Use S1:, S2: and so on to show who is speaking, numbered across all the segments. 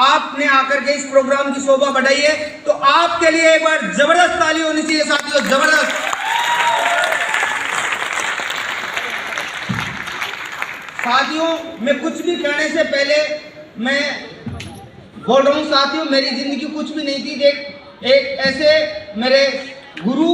S1: आपने आकर के इस प्रोग्राम की शोभा बढ़ाई है, तो आपके लिए एक बार जबरदस्त ताली होनी चाहिए साथियों, जबरदस्त। साथियों, मैं कुछ भी कहने से पहले मैं बोल रहा हूँ साथियों, मेरी जिंदगी कुछ भी नहीं थी। देख, एक ऐसे मेरे गुरु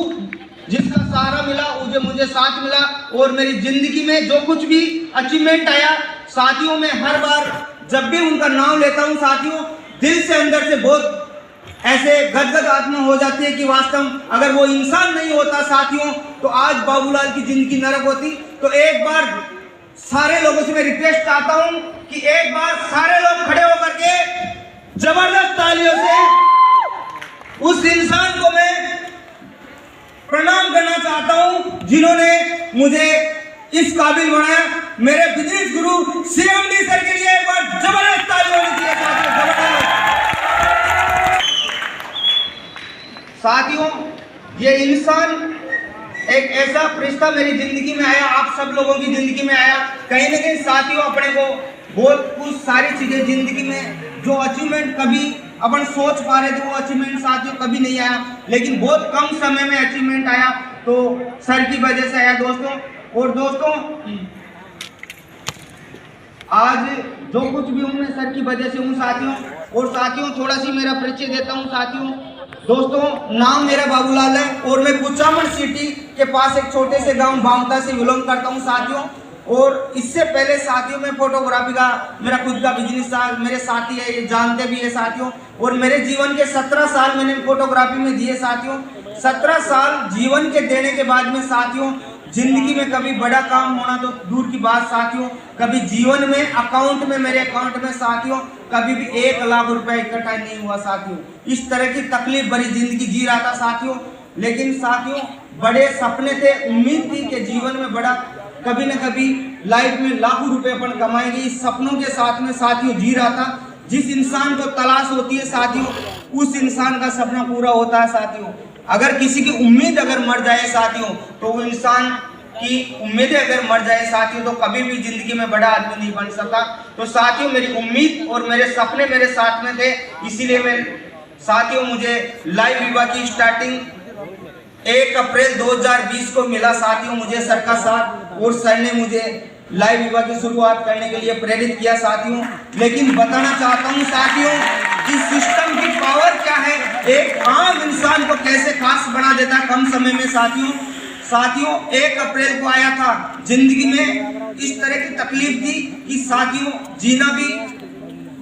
S1: जिसका सहारा मिला, मुझे साथ मिला, और मेरी जिंदगी में जो कुछ भी अचीवमेंट आया साथियों, मैं हर बार जब भी उनका नाम लेता हूं साथियों, दिल से अंदर से बहुत ऐसे गदगद आत्मा हो जाती है कि वास्तव अगर वो इंसान नहीं होता साथियों, तो आज बाबूलाल की जिंदगी नरक होती। तो एक बार सारे लोगों से मैं रिक्वेस्ट चाहता हूं कि एक बार सारे लोग खड़े होकर के जबरदस्त तालियों से उस इंसान को मैं प्रणाम करना चाहता हूं जिन्होंने मुझे इस काबिल बनाया। मेरे बिजनेस गुरु सीएमडी सर के लिए एक बार जबरदस्त ताली होनी चाहिए साथियों। ये इंसान एक ऐसा फरिश्ता मेरी जिंदगी में आया, आप सब लोगों की जिंदगी में आया। कहीं ना कहीं साथियों, अपने को बहुत कुछ सारी चीजें जिंदगी में जो अचीवमेंट कभी अपन सोच पा रहे थे, वो अचीवमेंट साथियों कभी नहीं आया, लेकिन बहुत कम समय में अचीवमेंट आया, तो सर की वजह से आया दोस्तों। और दोस्तों, आज जो कुछ भी हूँ मैं सर की वजह से हूँ साथियों। और साथियों, थोड़ा सी मेरा परिचय देता हूँ साथियों। दोस्तों, नाम मेरा बाबूलाल है और मैं कुचामन सिटी के पास एक छोटे से गांव बामता से बिलोंग करता हूँ साथियों। और इससे पहले साथियों, मैं फोटोग्राफी का मेरा खुद का बिजनेस था, मेरे साथी है, ये जानते भी है साथियों। और मेरे जीवन के 17 साल मैंने फोटोग्राफी में दिए साथियों। 17 साल जीवन के देने के बाद में साथियों, जिंदगी में कभी बड़ा काम होना तो दूर की बात साथियों, कभी जीवन में अकाउंट में, मेरे अकाउंट में साथियों, कभी भी 1 लाख रुपए इकट्ठा नहीं हुआ साथियों। इस तरह की तकलीफ भरी जिंदगी जी रहा था साथियों। लेकिन साथियों, बड़े सपने थे, उम्मीद थी कि जीवन में बड़ा कभी न कभी लाइफ में लाखों रुपए अपन कमाएंगे। इस सपनों के साथ में साथियों जी रहा था। जिस इंसान को तलाश होती है साथियों, उस इंसान का सपना पूरा होता है साथियों। अगर किसी की उम्मीद अगर मर जाए साथियों, तो वो इंसान की उम्मीदें अगर मर जाए साथियों, तो कभी भी जिंदगी में बड़ा आदमी नहीं बन सकता। तो साथियों, मेरी उम्मीद और मेरे सपने मेरे साथ में थे, इसीलिए मैं साथियों, मुझे लाइव विवाह की स्टार्टिंग 1 अप्रैल 2020 को मिला साथियों, मुझे सर का साथ, और सर ने मुझे लाइव विवाह की शुरुआत करने के लिए प्रेरित किया साथियों। लेकिन बताना चाहता हूं साथियों कि सिस्टम की पावर क्या है, एक आम इंसान को कैसे खास बना देता है कम समय में साथियों। 1 अप्रैल को आया था, जिंदगी में इस तरह की तकलीफ थी कि साथियों,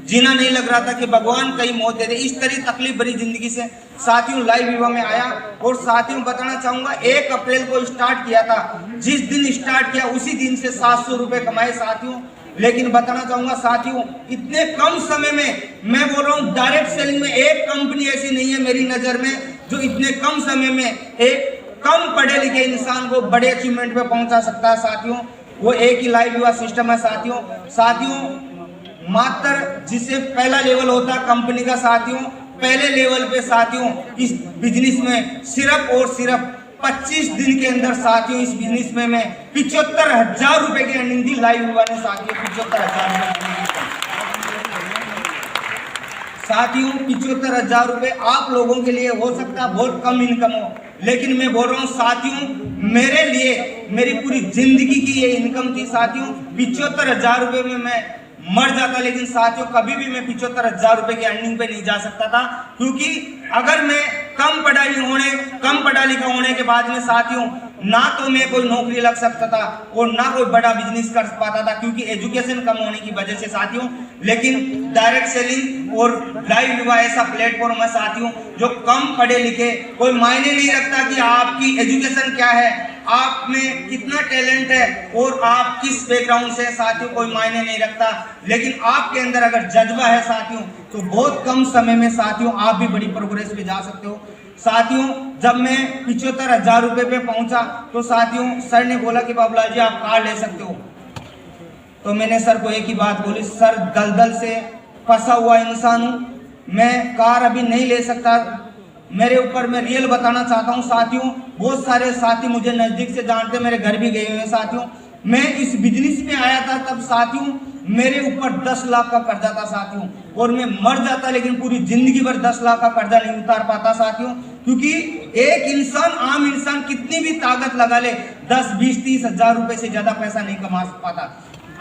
S1: जीना नहीं लग रहा था कि भगवान कहीं मौत दे दे। इस तरह तकलीफ भरी जिंदगी से साथियों लाइव विवाह में आया। और साथियों, बताना चाहूंगा, 1 अप्रैल को स्टार्ट किया था। जिस दिन स्टार्ट किया उसी दिन से 700 रुपए कमाए साथियों। लेकिन बताना चाहूंगा साथियों, इतने कम समय में, मैं बोल रहा हूँ डायरेक्ट सेलिंग में एक कंपनी ऐसी नहीं है मेरी नजर में जो इतने कम समय में एक कम पढ़े लिखे इंसान को बड़े अचीवमेंट पे पहुंचा सकता है साथियों। वो एक ही लाइव विवाह सिस्टम है साथियों। मात्र जिसे पहला लेवल होता है कंपनी का साथियों, पहले लेवल पे साथियों इस बिजनेस में सिर्फ और सिर्फ 25 दिन के अंदर साथियों, इस बिजनेस में मैं 75,000 रुपए की अर्निंग दी लाइव विवाह ने साथियों। 75,000 साथियों, 75,000 रुपए आप लोगों के लिए हो सकता है बहुत कम इनकम हो, लेकिन मैं बोल रहा हूँ साथियों, मेरे लिए मेरी पूरी जिंदगी की ये इनकम थी साथियों। 75,000 रुपए में मैं मर जाता, लेकिन साथियों कभी भी मैं 75,000 रुपए की अर्निंग पे नहीं जा सकता था, क्योंकि अगर मैं कम पढ़ा लिखा होने के बाद में साथियों, ना तो मैं कोई नौकरी लग सकता था और ना कोई बड़ा बिजनेस कर पाता था, क्योंकि एजुकेशन कम होने की वजह से साथियों। लेकिन डायरेक्ट सेलिंग और लाइव विवाह ऐसा प्लेटफॉर्म है साथियों जो कम पढ़े लिखे, कोई मायने नहीं रखता कि आपकी एजुकेशन क्या है, आप में कितना टैलेंट है और आप किस बैकग्राउंड से साथियों, कोई मायने नहीं रखता। लेकिन आपके अंदर अगर जज्बा है साथियों, तो बहुत कम समय में साथियों आप भी बड़ी प्रोग्रेस पे जा सकते हो साथियों। जब मैं 75,000 रुपए पे पहुंचा तो साथियों सर ने बोला कि बाबूलाल जी आप कार ले सकते हो। तो मैंने सर को एक ही बात बोली, सर दलदल से फंसा हुआ इंसान हूं, मैं कार अभी नहीं ले सकता। मेरे ऊपर मैं रियल बताना चाहता हूं साथियों, बहुत सारे साथी मुझे नजदीक से जानते, मेरे घर भी गए हुए हैं साथियों। मैं इस बिजनेस में आया था तब साथियों मेरे ऊपर 10 लाख का कर्जा था साथियों, और मैं मर जाता लेकिन पूरी जिंदगी भर 10 लाख का कर्जा नहीं उतार पाता साथियों, क्योंकि एक इंसान, आम इंसान कितनी भी ताकत लगा ले 10, 20, 30 हजार रुपए से ज्यादा पैसा नहीं कमा पाता।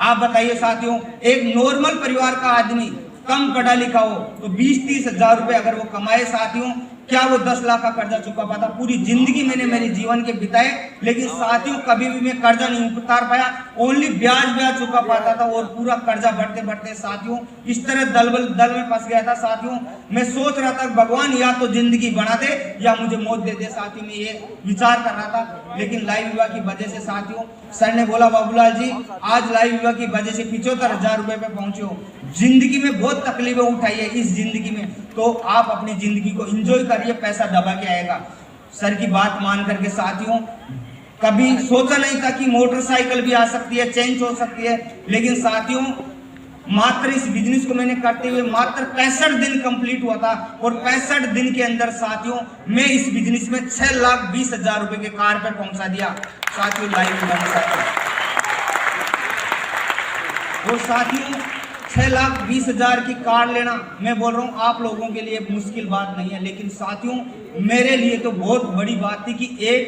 S1: आप बताइए साथियों, एक नॉर्मल परिवार का आदमी कम पढ़ा लिखा हो तो 20-30 हजार रुपए अगर वो कमाए साथियों, क्या वो 10 लाख का कर्जा चुका पाता? पूरी जिंदगी मैंने मेरे जीवन के बिताए, लेकिन साथियों कभी भी मैं कर्जा नहीं उतार पाया, ओनली ब्याज चुका पाता था, और पूरा कर्जा बढ़ते बढ़ते साथियों इस तरह दल में फंस गया था साथियों। मैं सोच रहा था भगवान या तो जिंदगी बना दे या मुझे मौत दे दे साथियों, मैं ये विचार कर रहा था। लेकिन लाइव विवाह की वजह से साथियों सर ने बोला बाबूलाल जी आज लाइव विवाह की वजह से 75,000 रुपए पे पहुंचे हो, जिंदगी में बहुत तकलीफें उठाई है इस जिंदगी में, तो आप अपनी जिंदगी को एंजॉय करिए, पैसा दबा के आएगा। सर की बात मान करके साथियों कभी सोचा नहीं था कि मोटरसाइकिल भी आ सकती है, चेंज हो सकती है, लेकिन साथियों मात्र इस बिजनेस को मैंने करते हुए मात्र 65 दिन कंप्लीट हुआ था, और 65 दिन के अंदर साथियों मैं इस बिजनेस में 6,20,000 रुपए के कार पे पहुंचा दिया साथियों, लाइव विवाह साथियों। और साथियों 6,20,000 की कार लेना, मैं बोल रहा हूँ आप लोगों के लिए मुश्किल बात नहीं है, लेकिन साथियों मेरे लिए तो बहुत बड़ी बात थी कि एक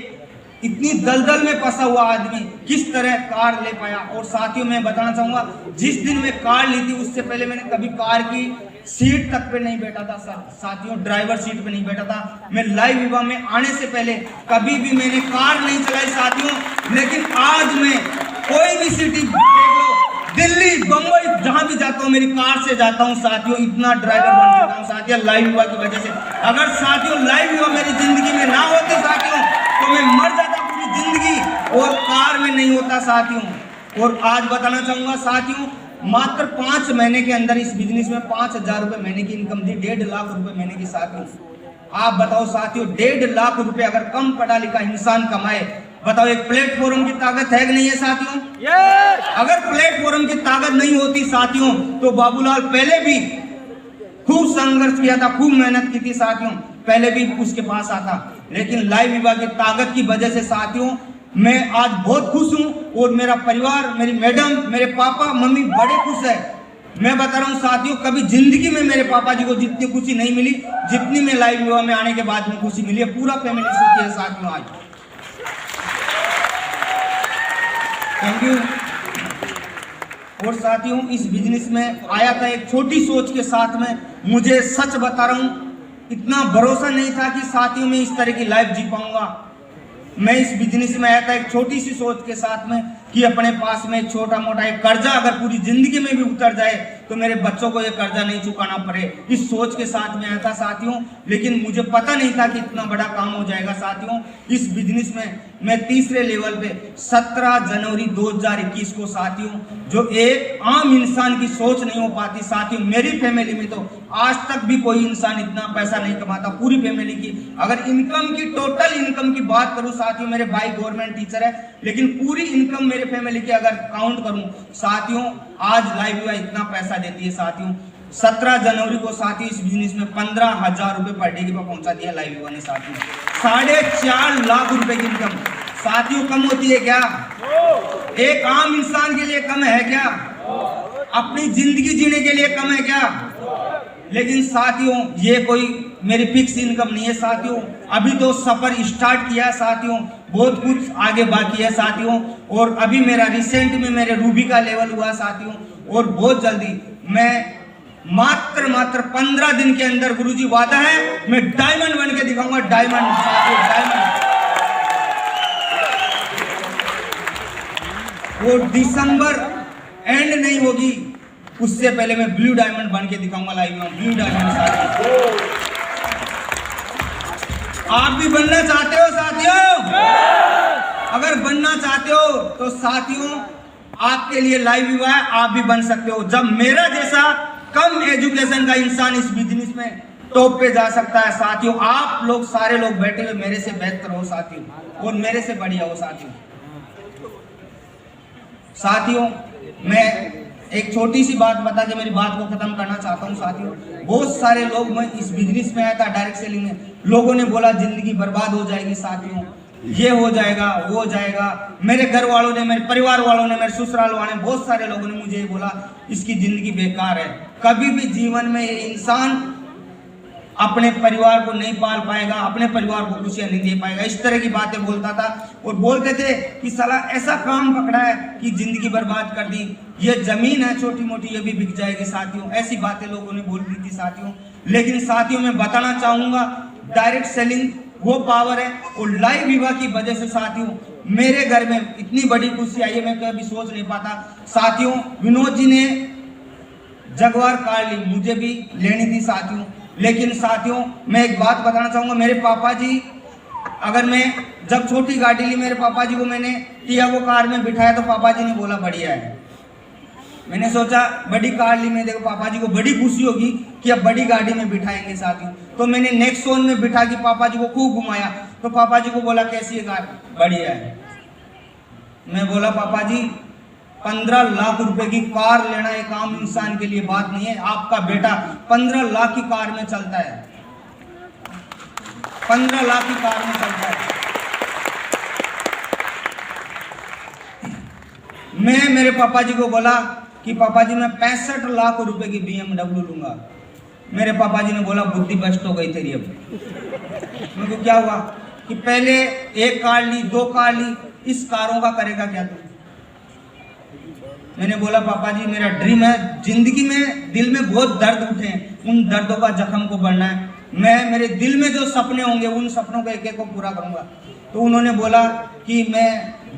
S1: इतनी दलदल में फंसा हुआ आदमी किस तरह कार ले पाया। और साथियों मैं बताना चाहूंगा जिस दिन मैं कार ली थी उससे पहले मैंने कभी कार की सीट तक पे नहीं बैठा था साथियों, ड्राइवर सीट पे नहीं बैठा था। मैं लाइव विवाह में आने से पहले कभी भी मैंने कार नहीं चलाई साथियों, लेकिन आज मैं कोई भी सिटी देख लो, दिल्ली, बम्बई, जहां भी जाता हूं मेरी कार से जाता हूं साथियों, इतना ड्राइवर बन चुका हूं साथियों लाइव विवाह की वजह से। अगर साथियों लाइव विवाह मेरी जिंदगी में ना होते साथियों तो मैं मर जाता पूरी जिंदगी, और कार में नहीं होता साथियों। और आज बताना चाहूंगा साथियों मात्र 5 महीने के अंदर इस बिजनेस में 5,000 रुपए महीने की इनकम दी, 1.5 लाख रुपए महीने की साथियों। आप बताओ साथियों 1.5 लाख रुपए अगर कम पढ़ा लिखा इंसान कमाए, बताओ एक प्लेटफॉर्म की ताकत है कि नहीं है साथियों? अगर प्लेटफॉर्म की ताकत नहीं होती साथियों तो बाबूलाल पहले भी खूब संघर्ष किया था, खूब मेहनत की थी साथियों, पहले भी उसके पास आता, लेकिन लाइव विवाह की ताकत की वजह से साथियों मैं आज बहुत खुश हूं, और मेरा परिवार, मेरी मैडम, मेरे पापा मम्मी बड़े खुश है। मैं बता रहा हूं साथियों कभी जिंदगी में मेरे पापा जी को जितनी खुशी नहीं मिली जितनी मैं लाइव विवाह में आने के बाद में खुशी मिली है। पूरा फैमिली सुखी है साथियों आज। Thank you. और साथियों इस बिजनेस में आया था एक छोटी सोच के साथ में, मुझे सच बता रहा हूं इतना भरोसा नहीं था कि साथियों में इस तरह की लाइफ जी पाऊंगा। मैं इस बिजनेस में आया था एक छोटी सी सोच के साथ में कि अपने पास में छोटा मोटा एक कर्जा अगर पूरी जिंदगी में भी उतर जाए तो मेरे बच्चों को ये कर्जा नहीं चुकाना पड़े, इस सोच के साथ में आया था साथियों। लेकिन मुझे पता नहीं था कि इतना बड़ा काम हो जाएगा साथियों। इस बिजनेस में मैं तीसरे लेवल पे 17 जनवरी 2021 को साथियों, जो एक आम इंसान की सोच नहीं हो पाती साथियों, मेरी फैमिली में तो आज तक भी कोई इंसान इतना पैसा नहीं कमाता पूरी फैमिली की। अगर इनकम की, टोटल इनकम की बात करूं साथियों, मेरे भाई गवर्नमेंट टीचर है, लेकिन पूरी इनकम मेरे फैमिली की अगर काउंट करूं साथियों, आज लाइव विवाह इतना पैसा देती है साथियों। 17 जनवरी को साथियों इस बिजनेस में 15,000 रुपए पर डे की पहुंचा दिया लाइव विवाह ने साथियों। 4.5 लाख रुपए की इनकम साथियों कम होती है क्या? एक आम इंसान के लिए कम है क्या? अपनी जिंदगी जीने के लिए कम है क्या? लेकिन साथियों ये कोई मेरी फिक्स इनकम नहीं है साथियों, अभी तो सफर स्टार्ट किया है साथियों, बहुत कुछ आगे बाकी है साथियों। और अभी मेरा रिसेंट में मेरे रूबी का लेवल हुआ साथियों, और बहुत जल्दी मैं मात्र 15 दिन के अंदर गुरुजी वादा है मैं डायमंड बन के दिखाऊंगा, डायमंड साथियों, डायमंड। वो दिसंबर एंड नहीं होगी उससे पहले मैं ब्लू डायमंड बन के दिखाऊंगा लाइव में, ब्लू डायमंड साथियों। आप भी बनना चाहते हो साथियों? अगर बनना चाहते हो तो साथियों आपके लिए लाइव विवाह है, आप भी बन सकते हो। जब मेरा जैसा कम एजुकेशन का इंसान इस बिजनेस में टॉप पे जा सकता है साथियों, आप लोग सारे लोग बैठे हुए मेरे से बेहतर हो साथियों, और मेरे से बढ़िया हो साथियों। साथियों मैं एक छोटी सी बात बता के मेरी बात को खत्म करना चाहता हूं साथियों। बहुत सारे लोग, मैं इस बिजनेस में आया था डायरेक्ट सेलिंग में, लोगों ने बोला जिंदगी बर्बाद हो जाएगी साथियों, ये हो जाएगा, वो हो जाएगा। मेरे घर वालों ने, मेरे परिवार वालों ने, मेरे ससुराल वालों ने, बहुत सारे लोगों ने मुझे ये बोला इसकी जिंदगी बेकार है। कभी भी जीवन में ये इंसान अपने परिवार को नहीं पाल पाएगा, अपने परिवार को खुशियां नहीं दे पाएगा। इस तरह की बातें बोलता था और बोलते थे कि साला ऐसा काम पकड़ा है कि जिंदगी बर्बाद कर दी, ये जमीन है छोटी मोटी ये भी बिक जाएगी साथियों। ऐसी बातें लोगों ने बोल दी थी साथियों। लेकिन साथियों मैं बताना चाहूंगा डायरेक्ट सेलिंग वो पावर है और लाइव विवाह की वजह से साथियों मेरे घर में इतनी बड़ी खुशी आई है, मैं कभी सोच नहीं पाता। साथियों विनोद जी ने जगवार कार ली, मुझे भी लेनी थी साथियों। लेकिन साथियों मैं एक बात बताना चाहूंगा, मेरे पापा जी, अगर मैं जब छोटी गाड़ी ली मेरे पापा जी को मैंने टियागो कार में बिठाया तो पापा जी ने बोला बढ़िया है। मैंने सोचा बड़ी कार ली, मैं देखो पापा जी को बड़ी खुशी होगी कि अब बड़ी गाड़ी में बिठाएंगे साथियों। तो मैंने नेक्सॉन में बिठा के पापा जी को खूब घुमाया तो पापा जी को बोला कैसी है कार, बढ़िया है। मैं बोला पापा जी 15 लाख रुपए की कार लेना एक आम इंसान के लिए बात नहीं है। आपका बेटा 15 लाख की कार में चलता है, 15 लाख की कार में चलता है। मैं मेरे पापा जी को बोला कि पापा जी मैं 65 लाख रुपए की BMW लूंगा। मेरे पापा जी ने बोला बुद्धि भ्रष्ट हो गई तेरी। अब मेरे को क्या हुआ कि पहले एक कार ली, 2 कार ली, इस कारों का करेगा क्या तू? मैंने बोला पापा जी मेरा ड्रीम है, जिंदगी में दिल में बहुत दर्द उठे हैं, उन दर्दों का जख्म को भरना है। मैं मेरे दिल में जो सपने होंगे उन सपनों को एक एक को पूरा करूंगा। तो उन्होंने बोला कि मैं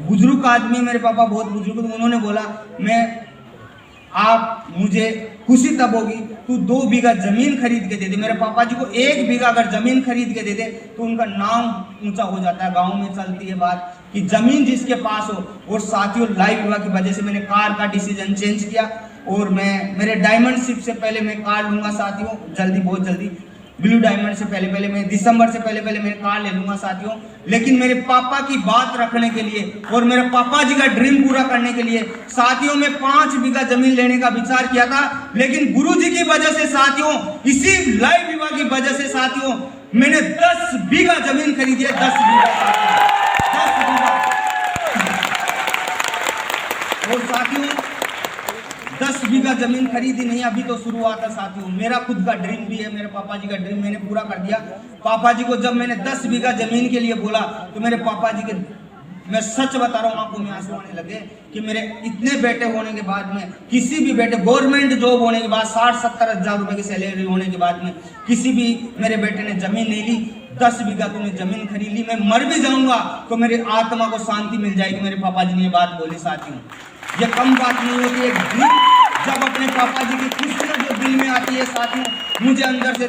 S1: बुजुर्ग आदमी, मेरे पापा बहुत बुजुर्ग, तो उन्होंने बोला मैं आप मुझे खुशी तब होगी तू 2 बीघा जमीन खरीद के दे दे। मेरे पापा जी को 1 बीघा अगर जमीन खरीद के दे दे तो उनका नाम ऊंचा हो जाता है। गांव में चलती है बात कि जमीन जिसके पास हो। और साथियों लाइव विवाह की वजह से मैंने कार का डिसीजन चेंज किया और मैं मेरे डायमंड शिप से पहले मैं कार लूंगा साथियों, जल्दी, बहुत जल्दी। ब्लू डायमंड से पहले मैं दिसंबर से पहले मैं कार ले लूंगा साथियों। लेकिन मेरे पापा की बात रखने के लिए और मेरे पापा जी का ड्रीम पूरा करने के लिए साथियों में 5 बीघा जमीन लेने का विचार किया था। लेकिन गुरुजी की वजह से साथियों, इसी लाइव विवाह की वजह से साथियों मैंने 10 बीघा जमीन खरीदी है। 10 बीघा, 10 बीघा। और साथियों 10 बीघा जमीन खरीदी नहीं, अभी तो शुरुआत है साथियों। मेरा खुद का ड्रीम भी है, मेरे पापा जी का ड्रीम मैंने पूरा कर दिया। पापा जी को जब मैंने 10 बीघा जमीन के लिए बोला तो मेरे पापा जी के, मैं सच बता रहा हूँ, आंखों में आंसू आने लगे कि मेरे इतने बेटे होने के बाद में, किसी भी बेटे गवर्नमेंट जॉब होने के बाद 60-70 हजार रुपए की सैलरी होने के बाद में किसी भी मेरे बेटे ने जमीन नहीं ली। 10 बीघा तूने जमीन खरीद ली, मैं मर भी जाऊंगा तो मेरी आत्मा को शांति मिल जाएगी। मेरे पापा जी ने ये बात बोली साथियों। ये कम बात नहीं होती है। जब अपने पापा जी की खुशियां जो दिल में आती है साथियों, मुझे अंदर से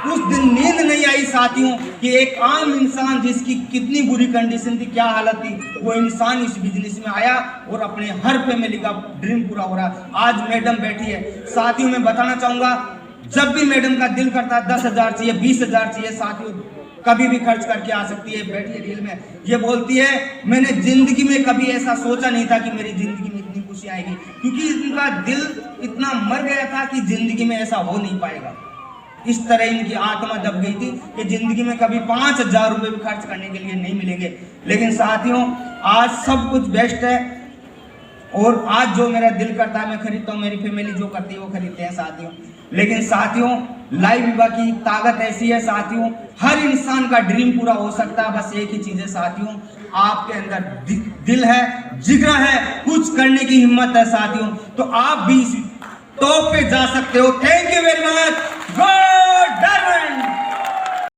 S1: उस दिन नींद नहीं आई साथियों कि एक आम इंसान जिसकी कितनी बुरी कंडीशन थी, क्या हालत थी, वो इंसान इस बिजनेस में आया और अपने हर फैमिली का ड्रीम पूरा हो रहा। आज मैडम बैठी है साथियों, मैं बताना चाहूंगा जब भी मैडम का दिल करता है 10,000 चाहिए, 20,000 चाहिए साथियों, कभी भी खर्च करके आ सकती है। बैठी है रील में, ये बोलती है मैंने जिंदगी में कभी ऐसा सोचा नहीं था कि मेरी जिंदगी में इतनी खुशी आएगी, क्योंकि इनका दिल इतना मर गया था कि जिंदगी में ऐसा हो नहीं पाएगा। इस तरह इनकी आत्मा दब गई थी कि जिंदगी में कभी 5,000 रुपए भी खर्च करने के लिए नहीं मिलेंगे। लेकिन साथियों आज सब कुछ बेस्ट है और आज जो मेरा दिल करता है मैं खरीदता हूँ, मेरी फैमिली जो करती है वो खरीदते हैं साथियों। लेकिन साथियों लाइव विवाह की ताकत ऐसी है साथियों, हर इंसान का ड्रीम पूरा हो सकता है। बस एक ही चीज है साथियों, आपके अंदर दिल है, जिगरा है, कुछ करने की हिम्मत है साथियों, तो आप भी टॉप पे जा सकते हो। Thank you very much.